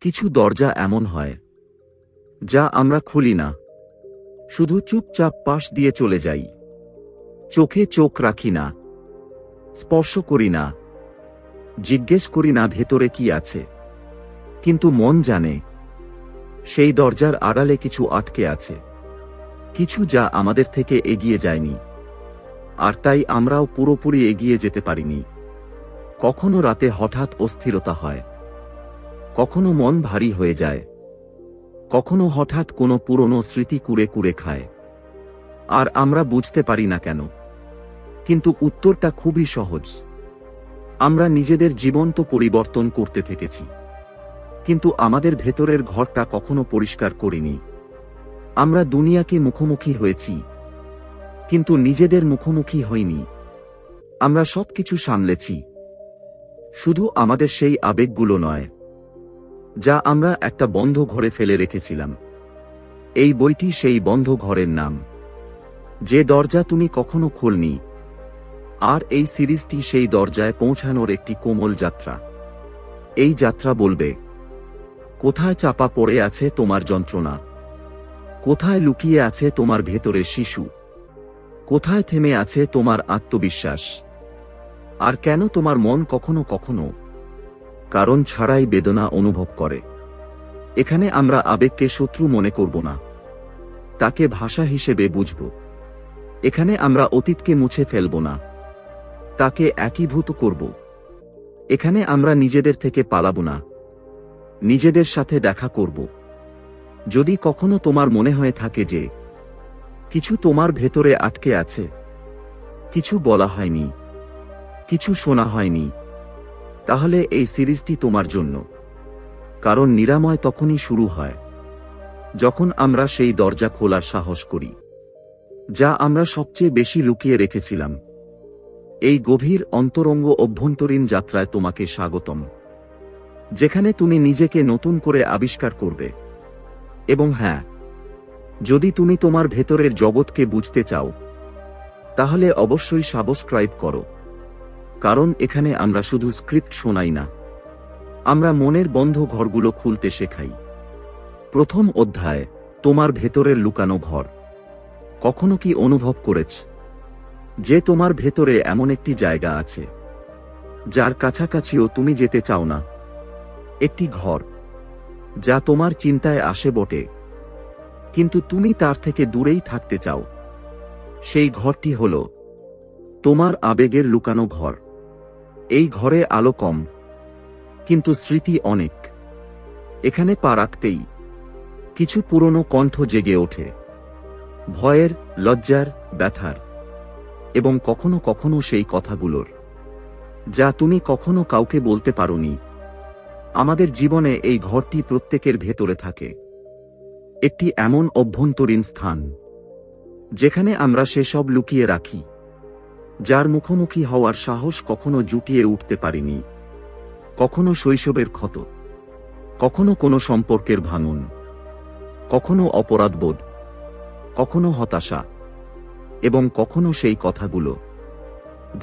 কিছু দরজা এমন হয় যা আমরা খুলি না, শুধু চুপচাপ পাশ দিয়ে চলে যাই। চোখে চোখ রাখি না, স্পর্শ করি না, জিজ্ঞেস করি না ভেতরে কি আছে। কিন্তু মন জানে সেই দরজার আড়ালে কিছু আটকে আছে, কিছু যা আমাদের থেকে এগিয়ে যায়নি। আর তাই আমরাও পুরোপুরি এগিয়ে যেতে পারিনি। কখনো রাতে হঠাৎ অস্থিরতা হয়, কখনো মন ভারী হয়ে যায়, কখনো হঠাৎ কোনো পুরনো স্মৃতি কুড়ে কুড়ে খায়। আর আমরা বুঝতে পারি না কেন। কিন্তু উত্তরটা খুবই সহজ। আমরা নিজেদের জীবন তো পরিবর্তন করতে থেকেছি, কিন্তু আমাদের ভেতরের ঘরটা কখনো পরিষ্কার করিনি। আমরা দুনিয়াকে মুখোমুখি হয়েছি, কিন্তু নিজেদের মুখোমুখি হইনি। আমরা সবকিছু সামলেছি, শুধু আমাদের সেই আবেগগুলো নয় যা আমরা একটা বন্ধ ঘরে ফেলে রেখেছিলাম। এই বইটি সেই বন্ধ ঘরের নাম, যে দরজা তুমি কখনো খোলনি। আর এই সিরিজটি সেই দরজায় পৌঁছানোর একটি কোমল যাত্রা। এই যাত্রা বলবে কোথায় চাপা পড়ে আছে তোমার যন্ত্রণা, কোথায় লুকিয়ে আছে তোমার ভেতরের শিশু, কোথায় থেমে আছে তোমার আত্মবিশ্বাস, আর কেন তোমার মন কখনো কখনো কারণ ছাড়াই বেদনা অনুভব করে। এখানে আমরা আবেগকে শত্রু মনে করব না, তাকে ভাষা হিসেবে বুঝব। এখানে আমরা অতীতকে মুছে ফেলব না, তাকে একীভূত করব। এখানে আমরা নিজেদের থেকে পালাব না, নিজেদের সাথে দেখা করব। যদি কখনো তোমার মনে হয়ে থাকে যে কিছু তোমার ভেতরে আটকে আছে, কিছু বলা হয়নি, কিছু শোনা হয়নি, তাহলে এই সিরিজটি তোমার জন্য। কারণ নিরাময় তখনই শুরু হয় যখন আমরা সেই দরজা খোলার সাহস করি যা আমরা সবচেয়ে বেশি লুকিয়ে রেখেছিলাম। এই গভীর অন্তরঙ্গ অভ্যন্তরীণ যাত্রায় তোমাকে স্বাগতম, যেখানে তুমি নিজেকে নতুন করে আবিষ্কার করবে। এবং হ্যাঁ, যদি তুমি তোমার ভেতরের জগৎকে বুঝতে চাও, তাহলে অবশ্যই সাবস্ক্রাইব করো। কারণ এখানে আমরা শুধু স্ক্রিপ্ট শোনাই না, আমরা মনের বন্ধ ঘরগুলো খুলতে শেখাই। প্রথম অধ্যায়, তোমার ভেতরের লুকানো ঘর। কখনো কি অনুভব করেছ যে তোমার ভেতরে এমন একটি জায়গা আছে যার কাছাকাছিও তুমি যেতে চাও না? একটি ঘর যা তোমার চিন্তায় আসে বটে, কিন্তু তুমি তার থেকে দূরেই থাকতে চাও। সেই ঘরটি হল তোমার আবেগের লুকানো ঘর। এই ঘরে আলো কম, কিন্তু স্মৃতি অনেক। এখানে পা রাখতেই কিছু পুরনো কণ্ঠ জেগে ওঠে, ভয়ের, লজ্জার, ব্যথার, এবং কখনো কখনো সেই কথাগুলোর যা তুমি কখনো কাউকে বলতে পারোনি। আমাদের জীবনে এই ঘরটি প্রত্যেকের ভেতরে থাকে, একটি এমন অভ্যন্তরীণ স্থান যেখানে আমরা সেসব লুকিয়ে রাখি, যার মুখোমুখি হওয়ার সাহস কখনো জুটিয়ে উঠতে পারিনি। কখনো শৈশবের ক্ষত, কখনো কোনো সম্পর্কের ভাঙন, কখনো অপরাধবোধ, কখনো হতাশা, এবং কখনো সেই কথাগুলো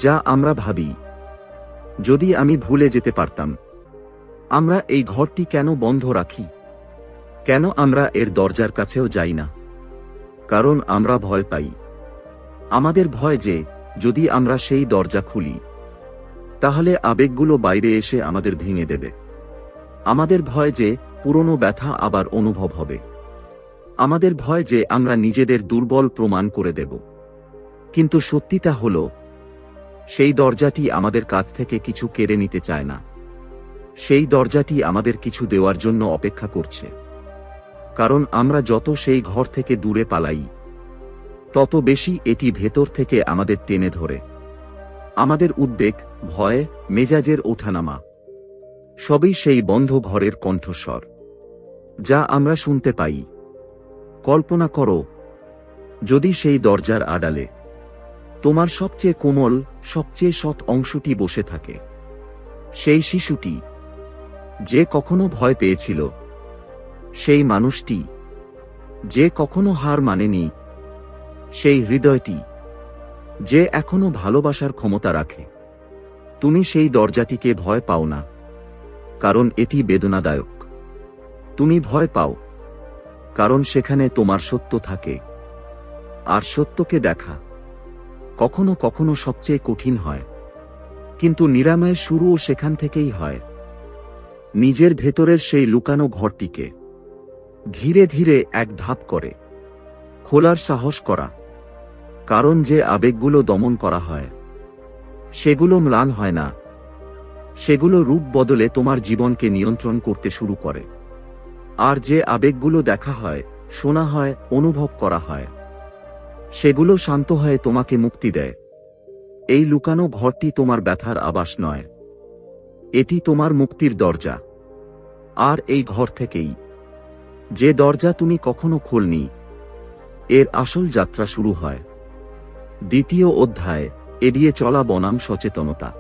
যা আমরা ভাবি, যদি আমি ভুলে যেতে পারতাম। আমরা এই ঘরটি কেন বন্ধ রাখি? কেন আমরা এর দরজার কাছেও যাই না? কারণ আমরা ভয় পাই। আমাদের ভয় যে যদি আমরা সেই দরজা খুলি, তাহলে আবেগগুলো বাইরে এসে আমাদের ভেঙে দেবে। আমাদের ভয় যে পুরনো ব্যথা আবার অনুভব হবে। আমাদের ভয় যে আমরা নিজেদের দুর্বল প্রমাণ করে দেব। কিন্তু সত্যিটা হলো, সেই দরজাটি আমাদের কাছ থেকে কিছু কেড়ে নিতে চায় না। সেই দরজাটি আমাদের কিছু দেওয়ার জন্য অপেক্ষা করছে। কারণ আমরা যত সেই ঘর থেকে দূরে পালাই, তত বেশি এটি ভেতর থেকে আমাদের টেনে ধরে। আমাদের উদ্বেগ, ভয়, মেজাজের ওঠানামা সবই সেই বন্ধ ঘরের কণ্ঠস্বর যা আমরা শুনতে পাই। কল্পনা করো, যদি সেই দরজার আড়ালে তোমার সবচেয়ে কোমল, সবচেয়ে সৎ অংশটি বসে থাকে। সেই শিশুটি যে কখনো ভয় পেয়েছিল, সেই মানুষটি যে কখনো হার মানেনি, সেই হৃদয়টি যে এখনো ভালোবাসার ক্ষমতা রাখে। তুমি সেই দরজাটিকে ভয় পাও না, কারণ এটি বেদনাদায়ক। তুমি ভয় পাও, কারণ সেখানে তোমার সত্য থাকে। আর সত্যকে দেখা কখনো কখনো সবচেয়ে কঠিন হয়, কিন্তু নিরাময়ের শুরুও সেখান থেকেই হয়। নিজের ভেতরের সেই লুকানো ঘরটিকে ধীরে ধীরে এক ধাপ করে খোলার সাহস করা। কারণ যে আবেগগুলো দমন করা হয় সেগুলো ম্লান হয় না, সেগুলো রূপ বদলে তোমার জীবনকে নিয়ন্ত্রণ করতে শুরু করে। আর যে আবেগগুলো দেখা হয়, শোনা হয়, অনুভব করা হয়, সেগুলো শান্ত হয়ে তোমাকে মুক্তি দেয়। এই লুকানো ঘরটি তোমার ব্যথার আবাস নয়, এটি তোমার মুক্তির দরজা। আর এই ঘর থেকেই, যে দরজা তুমি কখনো খোলনি, এর আসল যাত্রা শুরু হয়। দ্বিতীয় অধ্যায়, এড়িয়ে চলা বনাম সচেতনতা।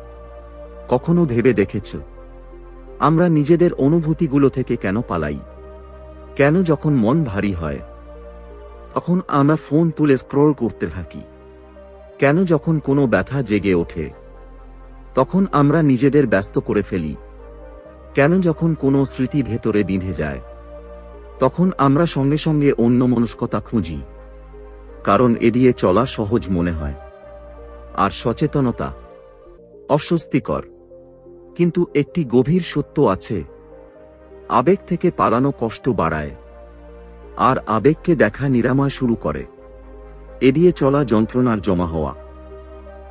কখনো ভেবে দেখেছ, আমরা নিজেদের অনুভূতিগুলো থেকে কেন পালাই? কেন যখন মন ভারী হয় তখন আমরা ফোন তুলে স্ক্রল করতে থাকি? কেন যখন কোনো ব্যথা জেগে ওঠে তখন আমরা নিজেদের ব্যস্ত করে ফেলি? কেন যখন কোনো স্মৃতি ভেতরে বিঁধে যায় তখন আমরা সঙ্গে সঙ্গে অন্যমনস্কতা খুঁজি? কারণ এড়িয়ে চলা সহজ মনে হয়, আর সচেতনতা অস্বস্তিকর। কিন্তু একটি গভীর সত্য আছে, আবেগ থেকে পালানো কষ্ট বাড়ায়, আর আবেগকে দেখা নিরাময় শুরু করে। এড়িয়ে চলা যন্ত্রণার জমা হওয়া।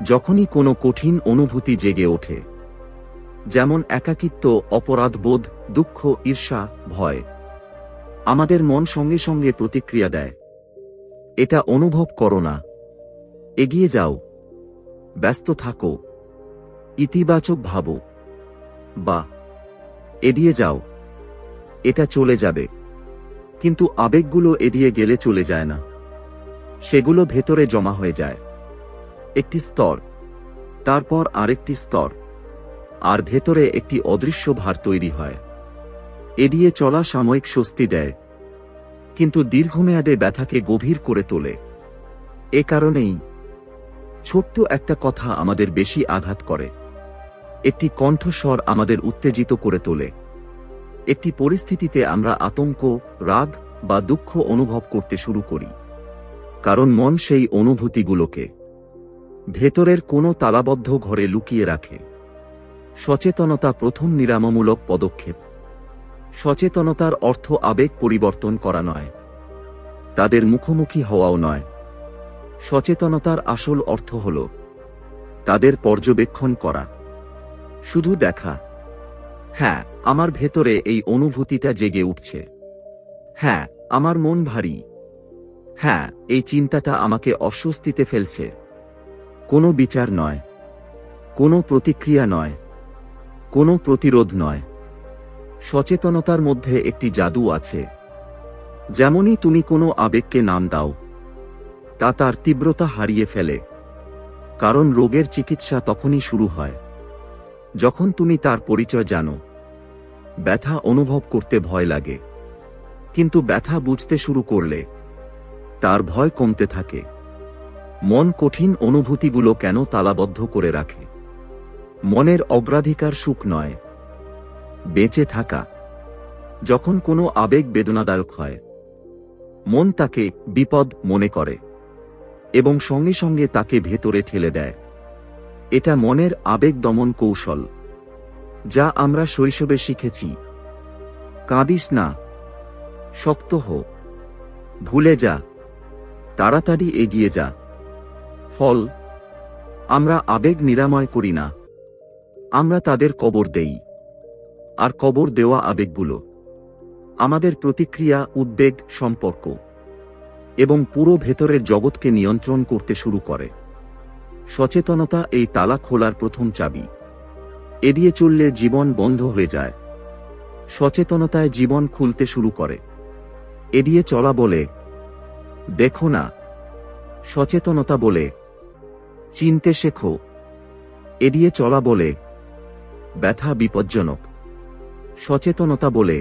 যখনই কোনো কঠিন অনুভূতি জেগে ওঠে, যেমন একাকিত্ব, অপরাধবোধ, দুঃখ, ঈর্ষা, ভয়, আমাদের মন সঙ্গে সঙ্গে প্রতিক্রিয়া দেয়। এটা অনুভব করো না, এগিয়ে যাও, ব্যস্ত থাকো, ইতিবাচক ভাবো, বা এড়িয়ে যাও, এটা চলে যাবে। কিন্তু আবেগগুলো এড়িয়ে গেলে চলে যায় না, সেগুলো ভেতরে জমা হয়ে যায়। একটি স্তর, তারপর আরেকটি স্তর, আর ভেতরে একটি অদৃশ্য ভার তৈরি হয়। এড়িয়ে চলা সাময়িক স্বস্তি দেয়, কিন্তু দীর্ঘমেয়াদে ব্যথাকে গভীর করে তোলে। এ কারণেই ছোট্ট একটা কথা আমাদের বেশি আঘাত করে, একটি কণ্ঠস্বর আমাদের উত্তেজিত করে তোলে, একটি পরিস্থিতিতে আমরা আতঙ্ক, রাগ বা দুঃখ অনুভব করতে শুরু করি। কারণ মন সেই অনুভূতিগুলোকে ভেতরের কোনো তালাবদ্ধ ঘরে লুকিয়ে রাখে। সচেতনতা প্রথম নিরাময়মূলক পদক্ষেপ। সচেতনতার অর্থ আবেগ পরিবর্তন করা নয়, তাদের মুখোমুখি হওয়াও নয়। সচেতনতার আসল অর্থ হল তাদের পর্যবেক্ষণ করা, শুধু দেখা, হ্যাঁ আমার ভেতরে এই অনুভূতিটা জেগে উঠছে, হ্যাঁ আমার মন ভারী, হ্যাঁ এই চিন্তাটা আমাকে অস্বস্তিতে ফেলছে। কোনো বিচার নয়, কোনো প্রতিক্রিয়া নয়, কোনো প্রতিরোধ নয়। সচেতনতার মধ্যে একটি জাদু আছে। যেমনই তুমি কোনো আবেগকে নাম দাও, তা তার তীব্রতা হারিয়ে ফেলে। কারণ রোগের চিকিৎসা তখনই শুরু হয় যখন তুমি তার পরিচয় জানো। ব্যথা অনুভব করতে ভয় লাগে, কিন্তু ব্যথা বুঝতে শুরু করলে তার ভয় কমতে থাকে। মন কঠিন অনুভূতিগুলো কেন তালাবদ্ধ করে রাখে? মনের অগ্রাধিকার সুখ নয়, বেঁচে থাকা। যখন কোনো আবেগ বেদনাদায়ক হয়, মন তাকে বিপদ মনে করে এবং সঙ্গে সঙ্গে তাকে ভেতরে ঠেলে দেয়। এটা মনের আবেগ দমন কৌশল, যা আমরা শৈশবে শিখেছি। কাঁদিস না, শক্ত হো, ভুলে যা, তাড়াতাড়ি এগিয়ে যা। ফল, আমরা আবেগ নিরাময় করি না, আমরা তাদের কবর দেই। আর কবর দেওয়া আবেগগুলো আমাদের প্রতিক্রিয়া, উদ্বেগ, সম্পর্ক এবং পুরো ভেতরের জগৎকে নিয়ন্ত্রণ করতে শুরু করে। সচেতনতা এই তালা খোলার প্রথম চাবি। এড়িয়ে চললে জীবন বন্ধ হয়ে যায়, সচেতনতায় জীবন খুলতে শুরু করে। এড়িয়ে চলা বলে দেখো না, সচেতনতা বলে চিনতে শেখো। এড়িয়ে চলা বলে ব্যথা বিপজ্জনক, সচেতনতা বলে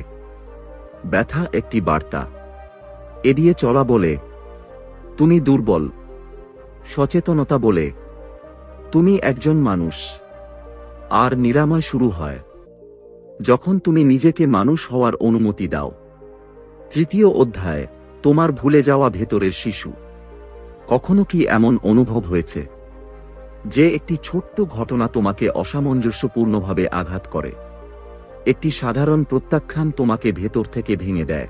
ব্যথা একটি বার্তা। এড়িয়ে চলা বলে তুমি দুর্বল, সচেতনতা বলে তুমি একজন মানুষ। আর নিরাময় শুরু হয় যখন তুমি নিজেকে মানুষ হওয়ার অনুমতি দাও। তৃতীয় অধ্যায়, তোমার ভুলে যাওয়া ভেতরের শিশু। কখনো কি এমন অনুভব হয়েছে যে একটি ছোট্ট ঘটনা তোমাকে অসামঞ্জস্যপূর্ণভাবে আঘাত করে? একটি সাধারণ প্রত্যাখ্যান তোমাকে ভেতর থেকে ভেঙে দেয়,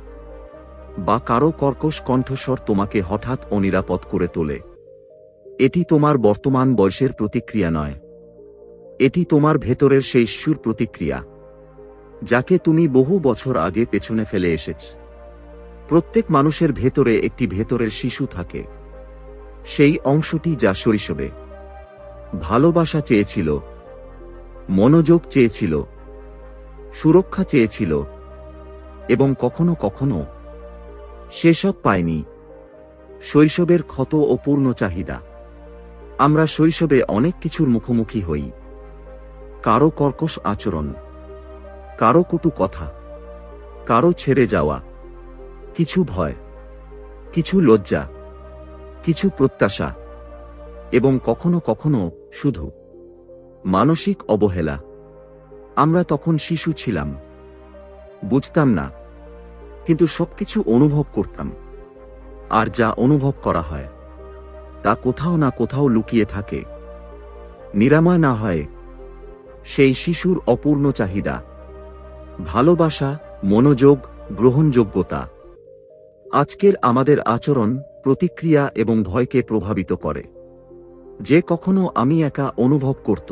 বা কারো কর্কশ কণ্ঠস্বর তোমাকে হঠাৎ অনিরাপদ করে তোলে? এটি তোমার বর্তমান বয়সের প্রতিক্রিয়া নয়, এটি তোমার ভেতরের সেই শিশুর প্রতিক্রিয়া যাকে তুমি বহু বছর আগে পেছনে ফেলে এসেছ। প্রত্যেক মানুষের ভেতরে একটি ভেতরের শিশু থাকে, সেই অংশটি যা শৈশবে ভালোবাসা চেয়েছিল, মনোযোগ চেয়েছিল, সুরক্ষা চেয়েছিল, এবং কখনো কখনো সেসব পায়নি। শৈশবের ক্ষত ও পূর্ণ চাহিদা। আমরা শৈশবে অনেক কিছুর মুখোমুখি হই, কারো কর্কশ আচরণ, কারো কটু কথা, কারো ছেড়ে যাওয়া, কিছু ভয়, কিছু লজ্জা, কিছু প্রত্যাশা, এবং কখনো কখনো শুধু মানসিক অবহেলা। আমরা তখন শিশু ছিলাম, বুঝতাম না, কিন্তু সবকিছু অনুভব করতাম। আর যা অনুভব করা হয় তা কোথাও না কোথাও লুকিয়ে থাকে, নিরাময় না হয় সেই শিশুর অপূর্ণ চাহিদা, ভালোবাসা, মনোযোগ, গ্রহণযোগ্যতা। আজকের আমাদের আচরণ, প্রতিক্রিয়া এবং ভয়কে প্রভাবিত করে। যে কখনো আমি একা অনুভব করত,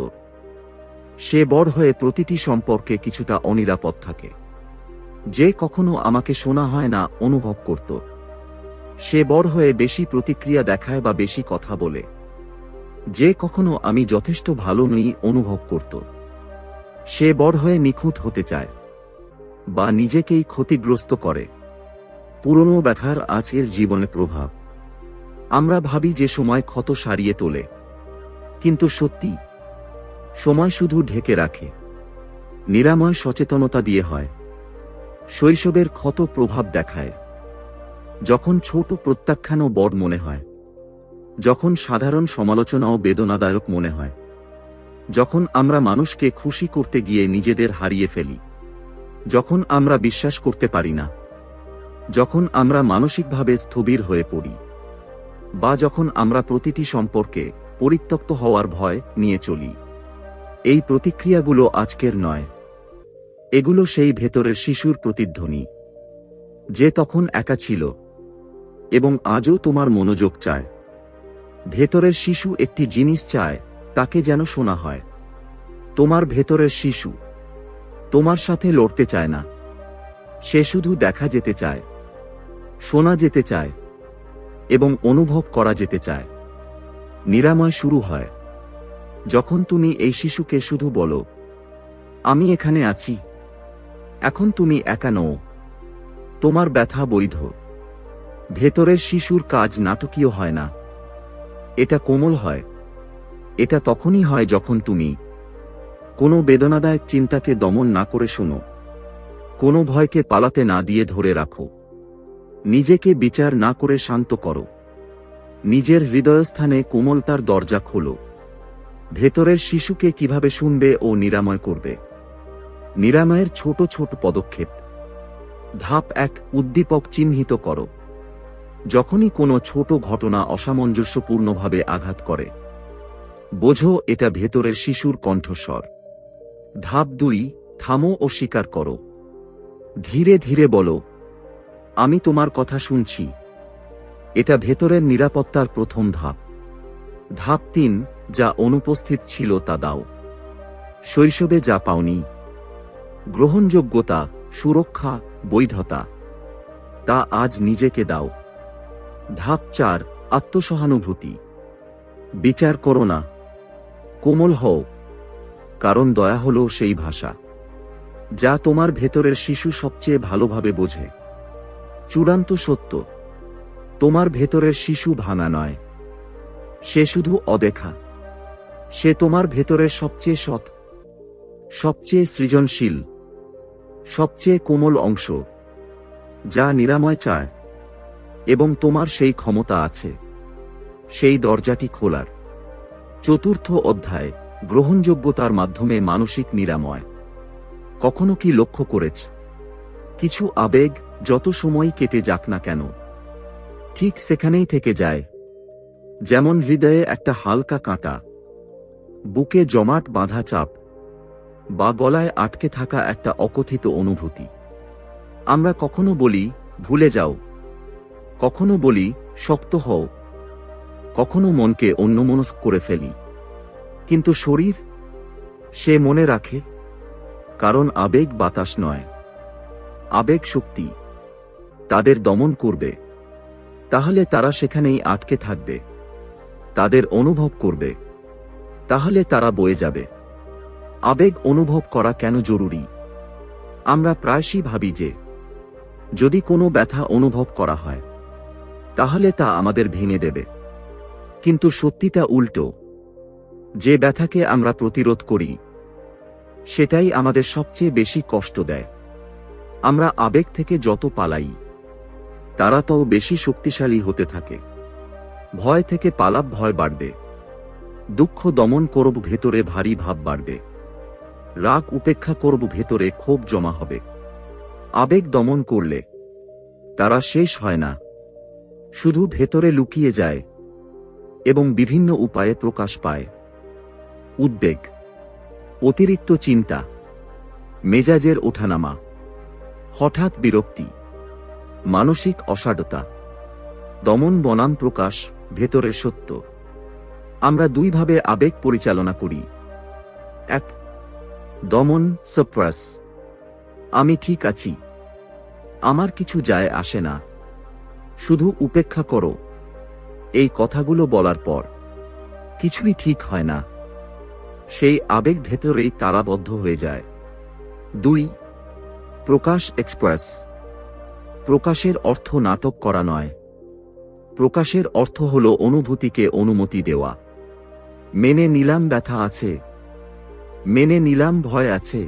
সে বড় হয়ে প্রতিটি সম্পর্কে কিছুটা অনিরাপদ থাকে। যে কখনো আমাকে শোনা হয় না অনুভব করত, সে বড় হয়ে বেশি প্রতিক্রিয়া দেখায় বা বেশি কথা বলে। যে কখনো আমি যথেষ্ট ভালো নই অনুভব করত, সে বড় হয়ে নিখুঁত হতে চায় বা নিজেকেই ক্ষতিগ্রস্ত করে। পুরনো ব্যথার আজকের জীবনে প্রভাব। আমরা ভাবি যে সময় ক্ষত সারিয়ে তোলে, কিন্তু সত্যি সময় শুধু ঢেকে রাখে। নিরাময় সচেতনতা দিয়ে হয়। শৈশবের ক্ষত প্রভাব দেখায় যখন ছোট প্রত্যাখ্যানও বড় মনে হয়, যখন সাধারণ সমালোচনাও বেদনাদায়ক মনে হয়, যখন আমরা মানুষকে খুশি করতে গিয়ে নিজেদের হারিয়ে ফেলি, যখন আমরা বিশ্বাস করতে পারি না, যখন আমরা মানসিকভাবে স্থবির হয়ে পড়ি, বা যখন আমরা প্রতিটি সম্পর্কে পরিত্যক্ত হওয়ার ভয় নিয়ে চলি। এই প্রতিক্রিয়াগুলো আজকের নয়, এগুলো সেই ভেতরের শিশুর প্রতিধ্বনি যে তখন একা ছিল এবং আজও তোমার মনোযোগ চায়। ভেতরের শিশু একটি জিনিস চায়, তাকে যেন শোনা হয়। তোমার ভেতরের শিশু তোমার সাথে লড়তে চায় না, সে শুধু দেখা যেতে চায়, শোনা যেতে চায়, এবং অনুভব করা যেতে চায়। নিরাময় শুরু হয় যখন তুমি এই শিশুকে শুধু বলো, আমি এখানে আছি। এখন তুমি একা নও, তোমার ব্যথা বৈধ। ভেতরের শিশুর কাজ নাটকীয় হয় না, এটা কোমল হয়। এটা তখনই হয় যখন তুমি কোনো বেদনাদায়ক চিন্তাকে দমন না করে শোনো, কোনো ভয়কে পালাতে না দিয়ে ধরে রাখো, নিজেকে বিচার না করে শান্ত করো, নিজের হৃদয়স্থানে কোমলতার দরজা খোলো। ভেতরের শিশুকে কিভাবে শুনবে ও নিরাময় করবে? নিরাময়ের ছোট ছোট পদক্ষেপ। ধাপ 1, উদ্দীপক চিহ্নিত করো। যখনই কোনো ছোট ঘটনা অসামঞ্জস্যপূর্ণভাবে আঘাত করে, বোঝো এটা ভেতরের শিশুর কণ্ঠস্বর। ধাপ 2, থামো ও স্বীকার করো। ধীরে ধীরে বলো, আমি তোমার কথা শুনছি। এটা ভেতরের নিরাপত্তার প্রথম ধাপ। ধাপ 3, যা অনুপস্থিত ছিল তা দাও। শৈশবে যা পাওনি, গ্রহণযোগ্যতা, সুরক্ষা, বৈধতা, তা আজ নিজেকে দাও। ধাপ 4, আত্মসহানুভূতি। বিচার করো না, কোমল হও, কারণ দয়া হলো সেই ভাষা যা তোমার ভেতরের শিশু সবচেয়ে ভালোভাবে বোঝে। চূড়ান্ত সত্য, তোমার ভেতরের শিশু ভাঙা নয়, সে শুধু অদেখা। সে তোমার ভেতরের সবচেয়ে সৎ, সবচেয়ে সৃজনশীল, সবচেয়ে কোমল অংশ, যা নিরাময় চায়। এবং তোমার সেই ক্ষমতা আছে সেই দরজাটি খোলার। চতুর্থ অধ্যায়, গ্রহণযোগ্যতার মাধ্যমে মানসিক নিরাময়। কখনো কি লক্ষ্য করেছ কিছু আবেগ, যত সময় কেটে যাক না কেন ঠিক সেখানেই থেকে যায়। যেমন হৃদয়ে একটা হালকা কাঁটা, বুকে জমাট বাঁধা চাপ, বা গলায় আটকে থাকা একটা অকথিত অনুভূতি। আমরা কখনো বলি ভুলে যাও, কখনো বলি শক্ত হও, কখনো মনকে অন্যমনস্ক করে ফেলি। কিন্তু শরীর, সে মনে রাখে। কারণ আবেগ বাতাস নয়, আবেগ শক্তি। তাদের দমন করবে, তাহলে তারা সেখানেই আটকে থাকবে। তাদের অনুভব করবে, তাহলে তারা বয়ে যাবে। আবেগ অনুভব করা কেন জরুরি? আমরা প্রায়শই ভাবি যে যদি কোনো ব্যথা অনুভব করা হয় তাহলে তা আমাদের ভেঙে দেবে। কিন্তু সত্যিটা উল্টো। যে ব্যথাকে আমরা প্রতিরোধ করি সেটাই আমাদের সবচেয়ে বেশি কষ্ট দেয়। আমরা আবেগ থেকে যত পালাই তারা তত বেশি শক্তিশালী হতে থাকে। ভয় থেকে পালাব, ভয় বাড়বে। দুঃখ দমন করব, ভেতরে ভারী ভাব বাড়বে। রাগ উপেক্ষা করব, ভেতরে ক্ষোভ জমা হবে। আবেগ দমন করলে তারা শেষ হয় না, শুধু ভেতরে লুকিয়ে যায় এবং বিভিন্ন উপায়ে প্রকাশ পায়। উদ্বেগ, অতিরিক্ত চিন্তা, মেজাজের ওঠানামা, হঠাৎ বিরক্তি, মানসিক অসাড়তা। দমন বনাম প্রকাশ, ভেতরের সত্য। আমরা দুইভাবে আবেগ পরিচালনা করি। এক, দমন, সাপ্রেস। আমি ঠিক আছি, আমার কিছু যায় আসে না, শুধু উপেক্ষা করো। এই কথাগুলো বলার পর কিছুই ঠিক হয় না, সেই আবেগ ভেতরেই তারাবদ্ধ হয়ে যায়। দুই, প্রকাশ, এক্সপ্রেস। প্রকাশের অর্থ নাটক করা নয়। প্রকাশের অর্থ হল অনুভূতিকে অনুমতি দেওয়া। মেনে নিলাম ব্যথা আছে, মেনে নিলাম ভয় আছে,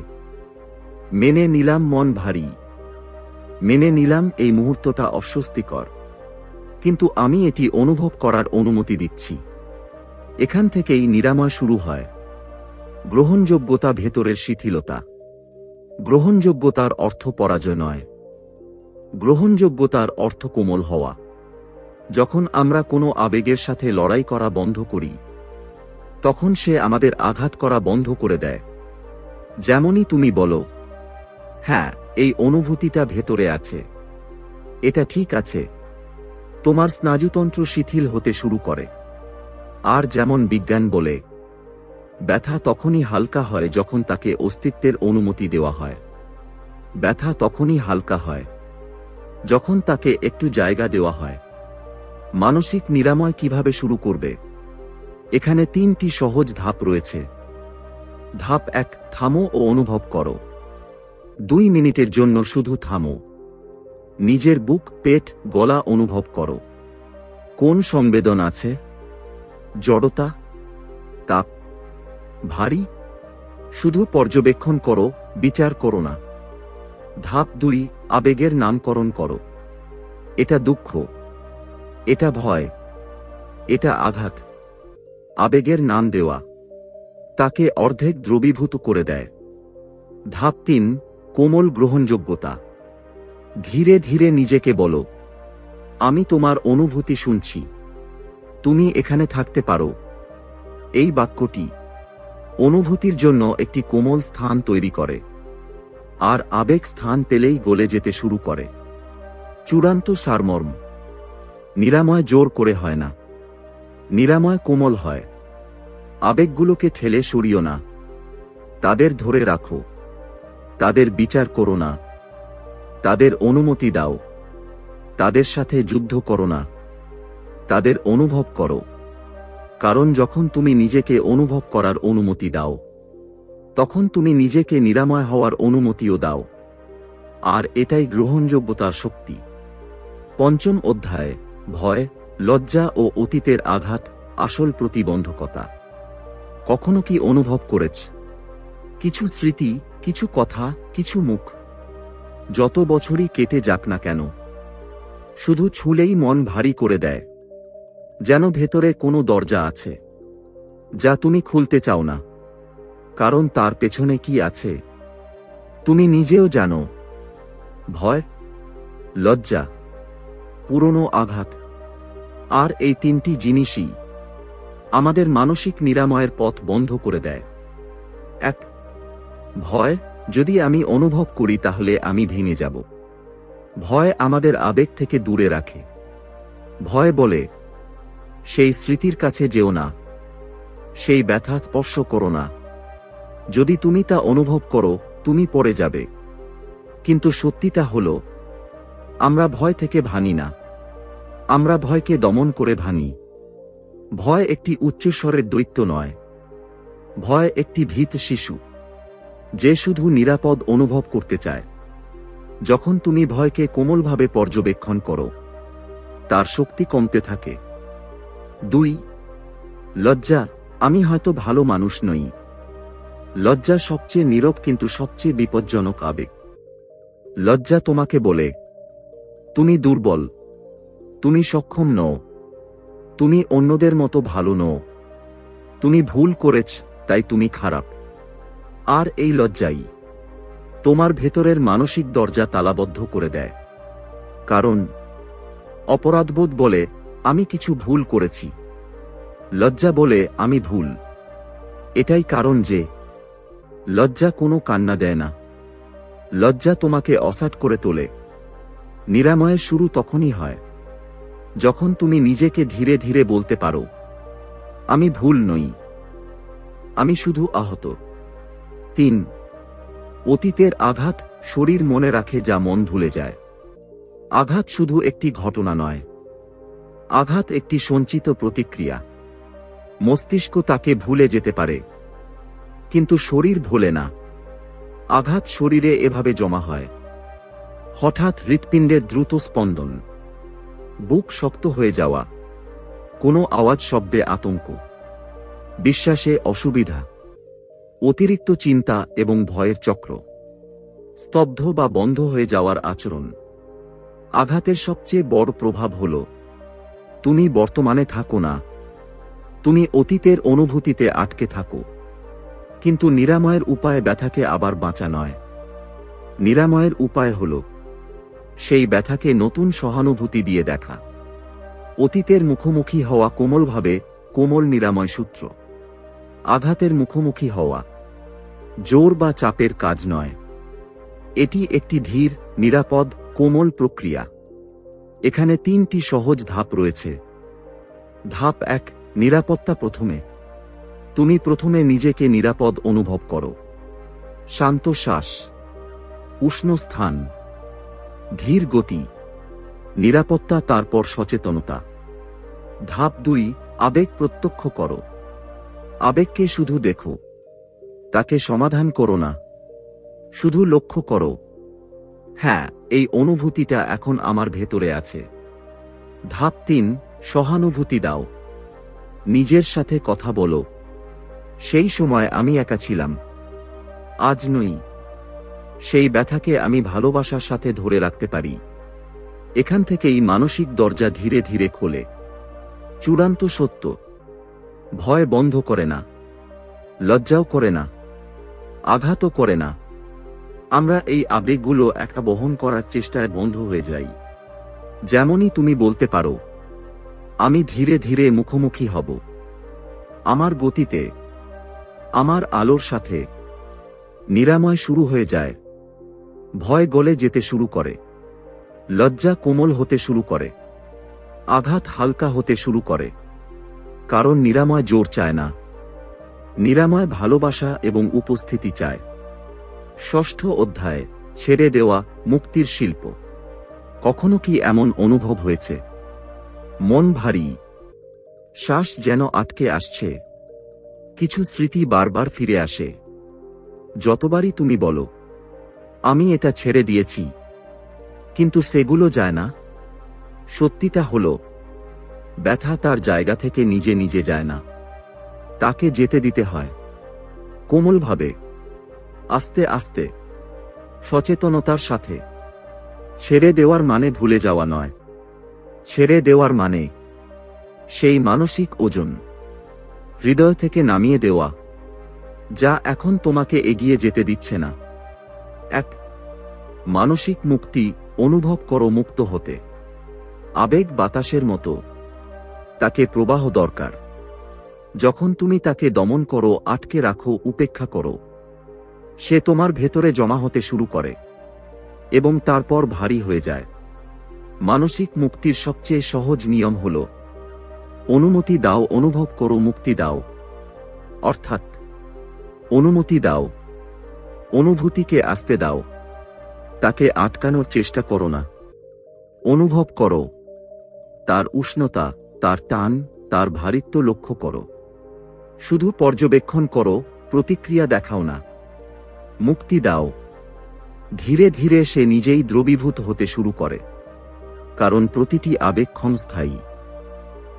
মেনে নিলাম মন ভারী, মেনে নিলাম এই মুহূর্তটা অস্বস্তিকর, কিন্তু আমি এটি অনুভব করার অনুমতি দিচ্ছি। এখান থেকেই নিরাময় শুরু হয়। গ্রহণযোগ্যতা, ভেতরের শিথিলতা। গ্রহণযোগ্যতার অর্থ পরাজয় নয়, গ্রহণযোগ্যতার অর্থ কোমল হওয়া। যখন আমরা কোনো আবেগের সাথে লড়াই করা বন্ধ করি তখন সে আমাদের আঘাত করা বন্ধ করে দেয়। যেমনই তুমি বলো, হ্যাঁ, এই অনুভূতিটা ভেতরে আছে, এটা ঠিক আছে, তোমার স্নায়ুতন্ত্র শিথিল হতে শুরু করে। আর যেমন বিজ্ঞান বলে, ব্যথা তখনই হালকা হয় যখন তাকে অস্তিত্বের অনুমতি দেওয়া হয়। ব্যথা তখনই হালকা হয় যখন তাকে একটু জায়গা দেওয়া হয়। মানসিক নিরাময় কিভাবে শুরু করবে? এখানে 3টি সহজ ধাপ রয়েছে। ধাপ 1, থামো ও অনুভব করো। 2 মিনিটের জন্য শুধু থামো। নিজের বুক, পেট, গলা অনুভব করো। কোন সংবেদন আছে? জড়তা, তাপ, ভারী? শুধু পর্যবেক্ষণ করো, বিচার করো না। ধাপ 2, আবেগের নামকরণ করো। এটা দুঃখ, এটা ভয়, এটা আঘাত। আবেগের নাম দেওয়া তাকে অর্ধেক দ্রবীভূত করে দেয়। ধাপ 3, কোমল গ্রহণযোগ্যতা। ধীরে ধীরে নিজেকে বলো, আমি তোমার অনুভূতি শুনছি, তুমি এখানে থাকতে পারো। এই বাক্যটি অনুভূতির জন্য একটি কোমল স্থান তৈরি করে, আর আবেগ স্থান পেলেই গলে যেতে শুরু করে। চূড়ান্ত সারমর্ম, নিরাময় জোর করে হয় না, নিরাময় কোমল হয়। আবেগগুলোকে ঠেলে সরিও না, তাদের ধরে রাখো। তাদের বিচার করো না, তাদের অনুমতি দাও। তাদের সাথে যুদ্ধ করো না, তাদের অনুভব করো। কারণ যখন তুমি নিজেকে অনুভব করার অনুমতি দাও তখন তুমি নিজেকে নিরাময় হওয়ার অনুমতিও দাও। আর এটাই গ্রহণযোগ্যতার শক্তি। 5ম অধ্যায়, ভয়, লজ্জা ও অতীতের আঘাত, আসল প্রতিবন্ধকতা। কখনো কি অনুভব করেছ কিছু স্মৃতি, কিছু কথা, কিছু মুখ, যত বছরই কেটে যাক না কেন, শুধু ছুঁলেই মন ভারী করে দেয়? যেন ভেতরে কোনো দরজা আছে যা তুমি খুলতে চাও না। কারণ তার পেছনে কি আছে তুমি নিজেও জানো। ভয়, লজ্জা, পুরনো আঘাত। আর এই তিনটি জিনিসই আমাদের মানসিক নিরাময়ের পথ বন্ধ করে দেয়। 1. ভয়। যদি আমি অনুভব করি তাহলে আমি ভেঙে যাব। ভয় আমাদের আবেগ থেকে দূরে রাখে। ভয় বলে, সেই স্মৃতির কাছে যেও না, সেই ব্যথা স্পর্শ করো না। যদি তুমি তা অনুভব করো, তুমি পড়ে যাবে। কিন্তু সত্যিটা হলো, আমরা ভয় থেকে ভাঙি না, আমরা ভয়কে দমন করে ভাঙি। ভয় একটি উচ্চস্বরের দৈত্য নয়। ভয় একটি ভীত শিশু, যে শুধু নিরাপদ অনুভব করতে চায়। যখন তুমি ভয়কে কোমলভাবে পর্যবেক্ষণ করো, তার শক্তি কমতে থাকে। 2. লজ্জা। আমি হয়তো ভালো মানুষ নই। লজ্জা সবচেয়ে নীরব কিন্তু সবচেয়ে বিপজ্জনক আবেগ। লজ্জা তোমাকে বলে, তুমি দুর্বল, তুমি সক্ষম নও, তুমি অন্যদের মতো ভালো নও, তুমি ভুল করেছ, তাই তুমি খারাপ। আর এই লজ্জাই তোমার ভেতরের মানসিক দরজা তালাবদ্ধ করে দেয়। কারণ অপরাধবোধ বলে, আমি কিছু ভুল করেছি। লজ্জা বলে, আমি ভুল। এটাই কারণ যে লজ্জা কোনো কান্না দেয় না। লজ্জা তোমাকে অসাড় করে তোলে। নিরাময়ের শুরু তখনই হয় যখন তুমি নিজেকে ধীরে ধীরে বলতে পারো, আমি ভুল নই, আমি শুধু আহত। 3. অতীতের আঘাত। শরীর মনে রাখে যা মন ভুলে যায়। আঘাত শুধু একটি ঘটনা নয়, আঘাত একটি সঞ্চিত প্রতিক্রিয়া। মস্তিষ্ক তাকে ভুলে যেতে পারে, কিন্তু শরীর ভোলে না। আঘাত শরীরে এভাবে জমা হয়। হঠাৎ হৃৎপিণ্ডের দ্রুত স্পন্দন, বুক শক্ত হয়ে যাওয়া, কোনো আওয়াজ শব্দে আতঙ্ক, বিশ্বাসে অসুবিধা, অতিরিক্ত চিন্তা এবং ভয়ের চক্র, স্তব্ধ বা বন্ধ হয়ে যাওয়ার আচরণ। আঘাতের সবচেয়ে বড় প্রভাব হল, তুমি বর্তমানে থাকো না, তুমি অতীতের অনুভূতিতে আটকে থাকো। কিন্তু নিরাময়ের উপায় ব্যথাকে আবার বাঁচা নয়। নিরাময়ের উপায় হল সেই ব্যথাকে নতুন সহানুভূতি দিয়ে দেখা। অতীতের মুখোমুখি হওয়া কোমলভাবে, কোমল নিরাময় সূত্র। আঘাতের মুখোমুখি হওয়া জোর বা চাপের কাজ নয়, এটি একটি ধীর, নিরাপদ, কোমল প্রক্রিয়া। এখানে 3টি সহজ ধাপ রয়েছে। ধাপ 1, নিরাপত্তা। তুমি প্রথমে নিজেকে নিরাপদ অনুভব করো। শান্ত শ্বাস, উষ্ণ স্থান, ধীর গতি, নিরাপত্তা, তারপর সচেতনতা। ধাপ 2, আবেগ প্রত্যক্ষ করো। আবেগকে শুধু দেখো, তাকে সমাধান করো না, শুধু লক্ষ্য করো, হ্যাঁ, এই অনুভূতিটা এখন আমার ভেতরে আছে। ধাপ 3, সহানুভূতি দাও। নিজের সাথে কথা বলো, সেই সময় আমি একা ছিলাম, আজ নই। সেই ব্যথাকে আমি ভালোবাসার সাথে ধরে রাখতে পারি। এখান থেকেই মানসিক দরজা ধীরে ধীরে খোলে। চূড়ান্ত সত্য, ভয় বন্ধ করে না, লজ্জাও করে না, আঘাতও করে না। আমরা এই আবেগগুলো একা বহন করার চেষ্টায় বন্ধ হয়ে যাই। যেমনই তুমি বলতে পারো, আমি ধীরে ধীরে মুখোমুখি হব, আমার গতিতে, আমার আলোর সাথে। নিরাময় শুরু হয়ে যায়। ভয় গলে যেতে শুরু করে, লজ্জা কোমল হতে শুরু করে, আঘাত হালকা হতে শুরু করে। কারণ নিরাময় জোর চায় না, নিরাময় ভালোবাসা এবং উপস্থিতি চায়। 6ষ্ঠ অধ্যায়, ছেড়ে দেওয়া, মুক্তির শিল্প। কখনো কি এমন অনুভব হয়েছে, মন ভারী, শ্বাস যেন আটকে আসছে, কিছু স্মৃতি বারবার ফিরে আসে? যতবারই তুমি বলো, আমি এটা ছেড়ে দিয়েছি, কিন্তু সেগুলো যায় না। সত্যিটা হলো, ব্যথা তার জায়গা থেকে নিজে নিজে যায় না, তাকে যেতে দিতে হয়। কোমলভাবে, আস্তে আস্তে, সচেতনতার সাথে। ছেড়ে দেওয়ার মানে ভুলে যাওয়া নয়, ছেড়ে দেওয়ার মানে সেই মানসিক ওজন হৃদয় থেকে নামিয়ে দেওয়া, যা এখন তোমাকে এগিয়ে যেতে দিচ্ছে না। 1. মানসিক মুক্তি, অনুভব করো মুক্ত হতে। আবেগ বাতাসের মতো, তাকে প্রবাহ দরকার। যখন তুমি তাকে দমন করো, আটকে রাখো, উপেক্ষা করো, সে তোমার ভেতরে জমা হতে শুরু করে এবং তারপর ভারী হয়ে যায়। মানসিক মুক্তির সবচেয়ে সহজ নিয়ম হল অনুমতি দাও, অনুভব করো, মুক্তি দাও। অর্থাৎ অনুমতি দাও, অনুভূতিকে আসতে দাও, তাকে আটকানোর চেষ্টা করো না। অনুভব করো তার উষ্ণতা, তার টান, তার ভারিত্ব লক্ষ্য করো। শুধু পর্যবেক্ষণ করো, প্রতিক্রিয়া দেখাও না। মুক্তি দাও। ধীরে ধীরে সে নিজেই দ্রবীভূত হতে শুরু করে, কারণ প্রতিটি আবেগ ক্ষণস্থায়ী।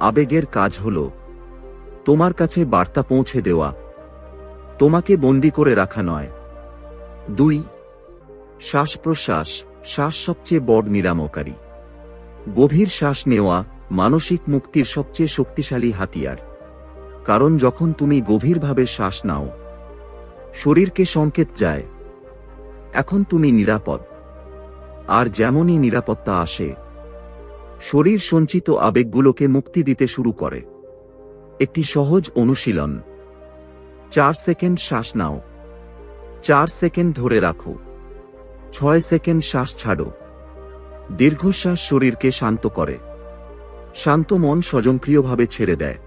আবেগের কাজ হল তোমার কাছে বার্তা পৌঁছে দেওয়া, তোমাকে বন্দী করে রাখা নয়। 2. শ্বাস প্রশ্বাস। শ্বাস সবচেয়ে বড় নিরাময়কারী। গভীর শ্বাস নেওয়া মানসিক মুক্তির সবচেয়ে শক্তিশালী হাতিয়ার। কারণ যখন তুমি গভীরভাবে শ্বাস নাও, শরীরকে সংকেত যায় এখন তুমি নিরাপদ। আর যেমনই নিরাপত্তা আসে, শরীর সঞ্চিত আবেগগুলোকে মুক্তি দিতে শুরু করে। একটি সহজ অনুশীলন। 4 সেকেন্ড শ্বাস নাও, 4 সেকেন্ড ধরে রাখো, 6 সেকেন্ড শ্বাস ছাড়ো। দীর্ঘশ্বাস শরীরকে শান্ত করে। শান্ত মন স্বয়ংক্রিয়ভাবে ছেড়ে দেয়।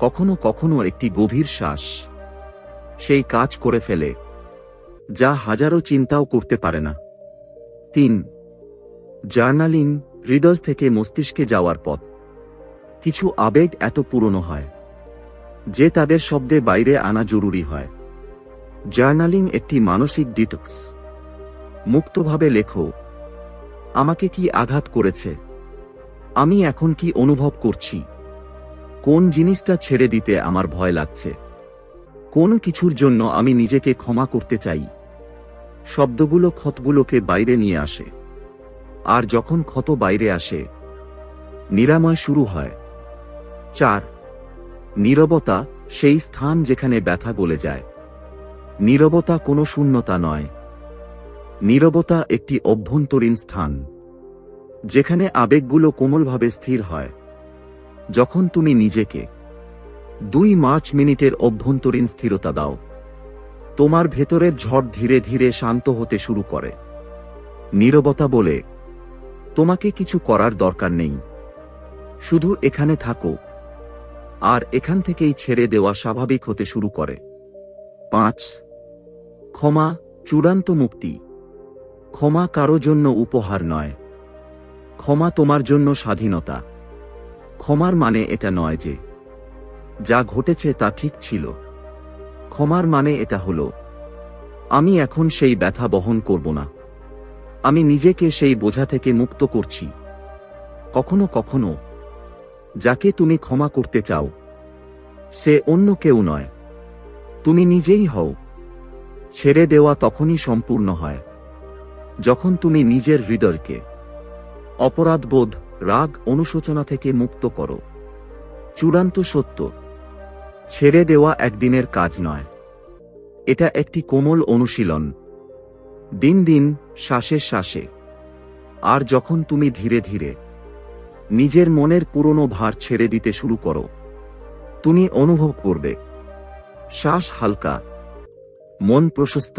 কখনো কখনো একটি গভীর শ্বাস সেই কাজ করে ফেলে যা হাজারো চিন্তাও করতে পারে না। 3. জার্নালিং। হৃদয় থেকে মস্তিষ্কে যাওয়ার পথ। কিছু আবেগ এত পুরনো হয় যে তাদের শব্দে বাইরে আনা জরুরি হয়। জার্নালিং একটি মানসিক ডিটক্স। মুক্তভাবে লেখো, আমাকে কি আঘাত করেছে, আমি এখন কি অনুভব করছি, কোন জিনিসটা ছেড়ে দিতে আমার ভয় লাগছে, কোন কিছুর জন্য আমি নিজেকে ক্ষমা করতে চাই। শব্দগুলো ক্ষতগুলোকে বাইরে নিয়ে আসে। আর যখন ক্ষত বাইরে আসে, নিরাময় শুরু হয়। 4. নীরবতা। সেই স্থান যেখানে ব্যথা গলে যায়। নীরবতা কোনো শূন্যতা নয়। নীরবতা একটি অভ্যন্তরীণ স্থান যেখানে আবেগগুলো কোমলভাবে স্থির হয়। যখন তুমি নিজেকে 2 মিনিটের অভ্যন্তরীণ স্থিরতা দাও, তোমার ভেতরের ঝড় ধীরে ধীরে শান্ত হতে শুরু করে। নীরবতা বলে, তোমাকে কিছু করার দরকার নেই, শুধু এখানে থাকো। আর এখান থেকেই ছেড়ে দেওয়া স্বাভাবিক হতে শুরু করে। 5. ক্ষমা। চূড়ান্ত মুক্তি। ক্ষমা কারো জন্য উপহার নয়, ক্ষমা তোমার জন্য স্বাধীনতা। ক্ষমার মানে এটা নয় যে যা ঘটেছে তা ঠিক ছিল। ক্ষমার মানে এটা হলো, আমি এখন সেই ব্যথা বহন করব না, আমি নিজেকে সেই বোঝা থেকে মুক্ত করছি। কখনো কখনো যাকে তুমি ক্ষমা করতে চাও সে অন্য কেউ নয়, তুমি নিজেই হও। ছেড়ে দেওয়া তখনই সম্পূর্ণ হয় যখন তুমি নিজের হৃদয়কে অপরাধবোধ, রাগ, অনুশোচনা থেকে মুক্ত করো। চূড়ান্ত সত্য, ছেড়ে দেওয়া একদিনের কাজ নয়, এটা একটি কোমল অনুশীলন, দিন দিন, শ্বাসে শ্বাসে। আর যখন তুমি ধীরে ধীরে নিজের মনের পুরনো ভার ছেড়ে দিতে শুরু করো, তুমি অনুভব করবে শ্বাস হালকা, মন প্রশস্ত,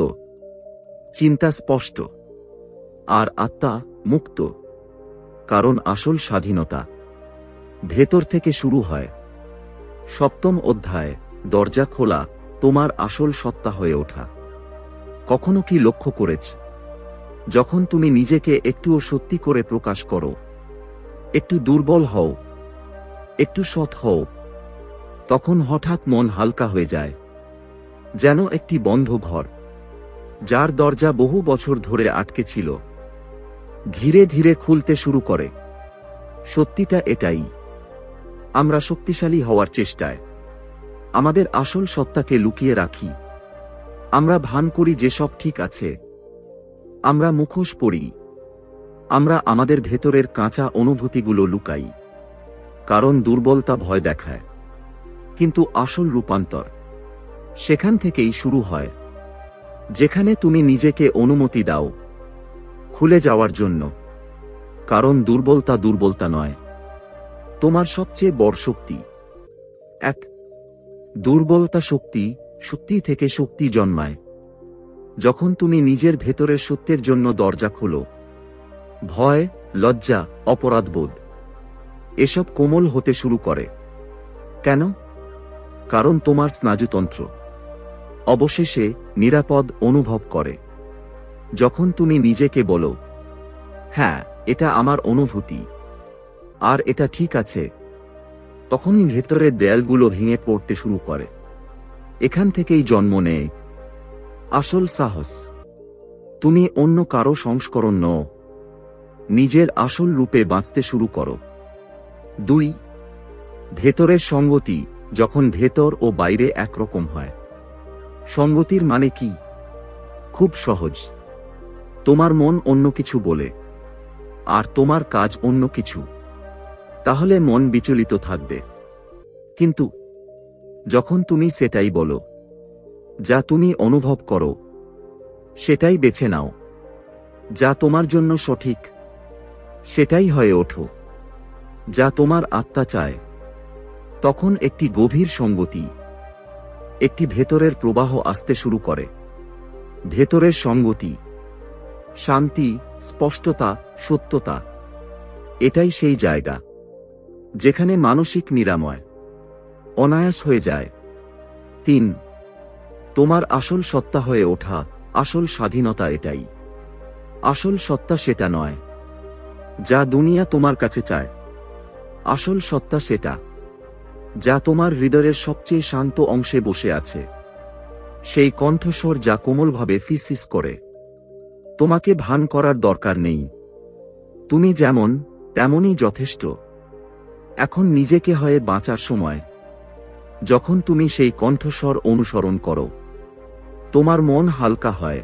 চিন্তা স্পষ্ট, আর আত্মা মুক্ত। কারণ আসল স্বাধীনতা ভেতর থেকে শুরু হয়। 7ম অধ্যায়। দরজা খোলা। তোমার আসল সত্তা হয়ে ওঠা। কখনো কি লক্ষ্য করেছ, যখন তুমি নিজেকে একটুও সত্যি করে প্রকাশ করো, একটু দুর্বল হও, একটু সৎ হও, তখন হঠাৎ মন হালকা হয়ে যায়, যেন একটি বন্ধ ঘর যার দরজা বহু বছর ধরে আটকে ছিল ধীরে ধীরে খুলতে শুরু করে। সত্যিটা এটাই, আমরা শক্তিশালী হওয়ার চেষ্টায় আমাদের আসল সত্তাকে লুকিয়ে রাখি। আমরা ভান করি যে সব ঠিক আছে, আমরা মুখোশ পরি, আমরা আমাদের ভেতরের কাঁচা অনুভূতিগুলো লুকাই। কারণ দুর্বলতা ভয় দেখায়, কিন্তু আসল রূপান্তর সেখান থেকেই শুরু হয়, যেখানে তুমি নিজেকে অনুমতি দাও খুলে যাওয়ার জন্য। কারণ দুর্বলতা নয়, তোমার সবচেয়ে বড় শক্তি। এক, দুর্বলতা শক্তি থেকে শক্তি জন্মায় যখন তুমি নিজের ভেতরের সত্যের জন্য দরজা খোলো। ভয়, লজ্জা, অপরাধবোধ এসব কোমল হতে শুরু করে। কেন? কারণ তোমার স্নায়ুতন্ত্র অবশেষে নিরাপদ অনুভব করে। যখন তুমি নিজেকে বলো, হ্যাঁ, এটা আমার অনুভূতি আর এটা ঠিক আছে, তখনই ভেতরের দেয়ালগুলো ভেঙে পড়তে শুরু করে। এখান থেকেই জন্ম নেয় আসল সাহস। তুমি অন্য কারো সংস্করণ নও, নিজের আসল রূপে বাঁচতে শুরু করো। 2, ভেতরের সঙ্গতি। যখন ভেতর ও বাইরে একরকম হয়। সঙ্গতির মানে কি? খুব সহজ। তোমার মন অন্য কিছু বলে আর তোমার কাজ অন্য কিছু, তাহলে মন বিচলিত থাকবে। কিন্তু যখন তুমি সেটাই বলো, যা তুমি অনুভব করো সেটাই বেছে নাও, যা তোমার জন্য সঠিক সেটাই হয়ে ওঠো, যা তোমার আত্মা চায়, তখন একটি গভীর সঙ্গতি, একটি ভেতরের প্রবাহ আসতে শুরু করে। ভেতরের সঙ্গতি, শান্তি, স্পষ্টতা, সত্যতা, এটাই সেই জায়গা যেখানে মানসিক নিরাময় অনায়াস হয়ে যায়। 3, তোমার আসল সত্তা হয়ে ওঠা। আসল স্বাধীনতা এটাই। আসল সত্তা সেটা নয় যা দুনিয়া তোমার কাছে চায়। আসল সত্তা সেটা যা তোমার হৃদয়ের সবচেয়ে শান্ত অংশে বসে আছে। সেই কণ্ঠস্বর যা কোমলভাবে ফিসফিস করে, তোমাকে ভান করার দরকার নেই, তুমি যেমন তেমনই যথেষ্ট। এখন নিজেকে হয়ে বাঁচার সময়। যখন তুমি সেই কণ্ঠস্বর অনুসরণ করো, তোমার মন হালকা হয়,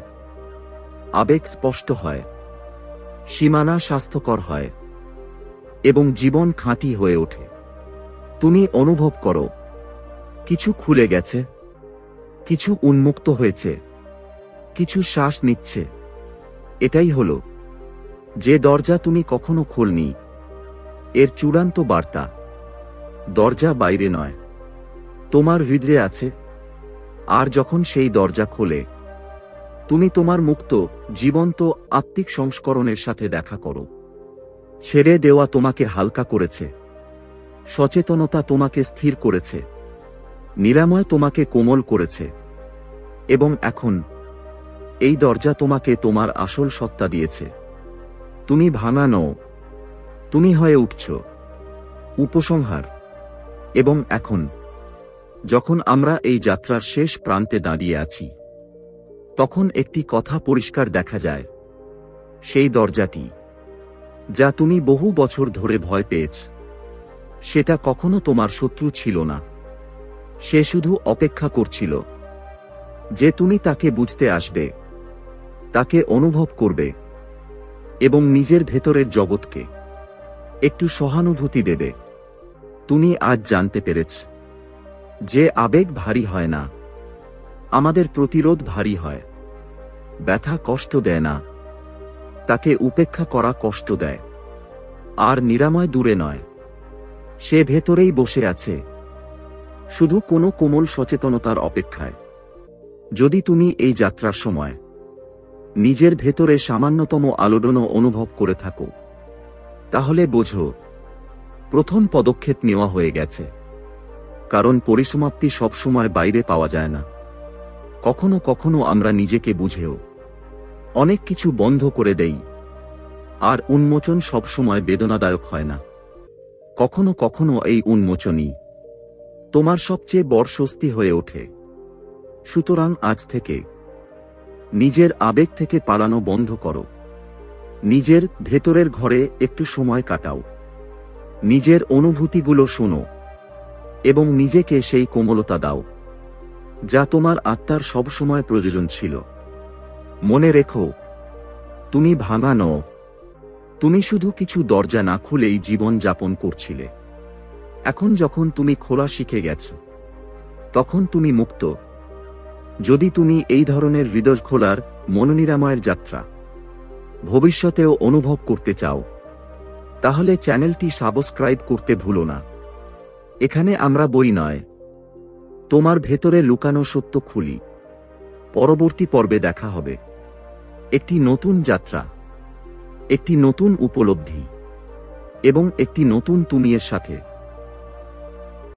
আবেগ স্পষ্ট হয়, সীমানা স্বাস্থ্যকর হয় এবং জীবন খাঁটি হয়ে ওঠে। তুমি অনুভব করো কিছু খুলে গেছে, কিছু উন্মুক্ত হয়েছে, কিছু শ্বাস নিচ্ছে। এটাই হলো যে দরজা তুমি কখনো খোলনি, এর চূড়ান্ত বার্তা। দরজা বাইরে নয়, তোমার হৃদয়ে আছে। আর যখন সেই দরজা খোলে, তুমি তোমার মুক্ত, জীবন্ত আত্মিক সংস্করণের সাথে দেখা করো। ছেড়ে দেওয়া তোমাকে হালকা করেছে, সচেতনতা তোমাকে স্থির করেছে, নিরাময় তোমাকে কোমল করেছে। এবং এখন এই দরজা তোমাকে তোমার আসল সত্তা দিয়েছে। তুমি ভাঙা নও, তুমি হয়ে উঠছ উপসংহার। এবং এখন যখন আমরা এই যাত্রার শেষ প্রান্তে দাঁড়িয়ে আছি, তখন একটি কথা পরিষ্কার দেখা যায়। সেই দরজাটি যা তুমি বহু বছর ধরে ভয় পেয়েছ, সেটা কখনো তোমার শত্রু ছিল না। সে শুধু অপেক্ষা করছিল যে তুমি তাকে বুঝতে আসবে, তাকে অনুভব করবে এবং নিজের ভেতরের জগৎকে একটু সহানুভূতি দেবে। তুমি আজ জানতে পেরেছ যে আবেগ ভারী হয় না, আমাদের প্রতিরোধ ভারী হয়। ব্যথা কষ্ট দেয় না, তাকে উপেক্ষা করা কষ্ট দেয়। আর নিরাময় দূরে নয়, সে ভেতরেই বসে আছে, শুধু কোনো কোমল সচেতনতার অপেক্ষায়। যদি তুমি এই যাত্রার সময় নিজের ভেতরে সামান্যতম আলোড়নও অনুভব করে থাকো, তাহলে বোঝো প্রথম পদক্ষেপ নেওয়া হয়ে গেছে। কারণ পরিসমাপ্তি সবসময় বাইরে পাওয়া যায় না। কখনো কখনো আমরা নিজেকে বুঝেও অনেক কিছু বন্ধ করে দেই, আর উন্মোচন সবসময় বেদনাদায়ক হয় না। কখনো কখনো এই উন্মোচনই তোমার সবচেয়ে বড় স্বস্তি হয়ে ওঠে। সুতরাং আজ থেকে নিজের আবেগ থেকে পালানো বন্ধ করো। নিজের ভেতরের ঘরে একটু সময় কাটাও, নিজের অনুভূতিগুলো শোনো এবং নিজেকে সেই কোমলতা দাও যা তোমার আত্মার সবসময় প্রয়োজন ছিল। মনে রেখো, তুমি ভাঙা নও, তুমি শুধু কিছু দরজা না খুলেই জীবন যাপন করছিলে। এখন যখন তুমি খোলা শিখে গেছ, তখন তুমি মুক্ত। যদি তুমি এই ধরনের হৃদয় খোলার মনোনিরাময়ের যাত্রা ভবিষ্যতেও অনুভব করতে চাও, তাহলে চ্যানেলটি সাবস্ক্রাইব করতে ভুলো না। এখানে আমরা বই নয়, তোমার ভেতরে লুকানো সত্য খুলি। পরবর্তী পর্বে দেখা হবে একটি নতুন যাত্রা, একটি নতুন উপলব্ধি এবং একটি নতুন তুমির সাথে।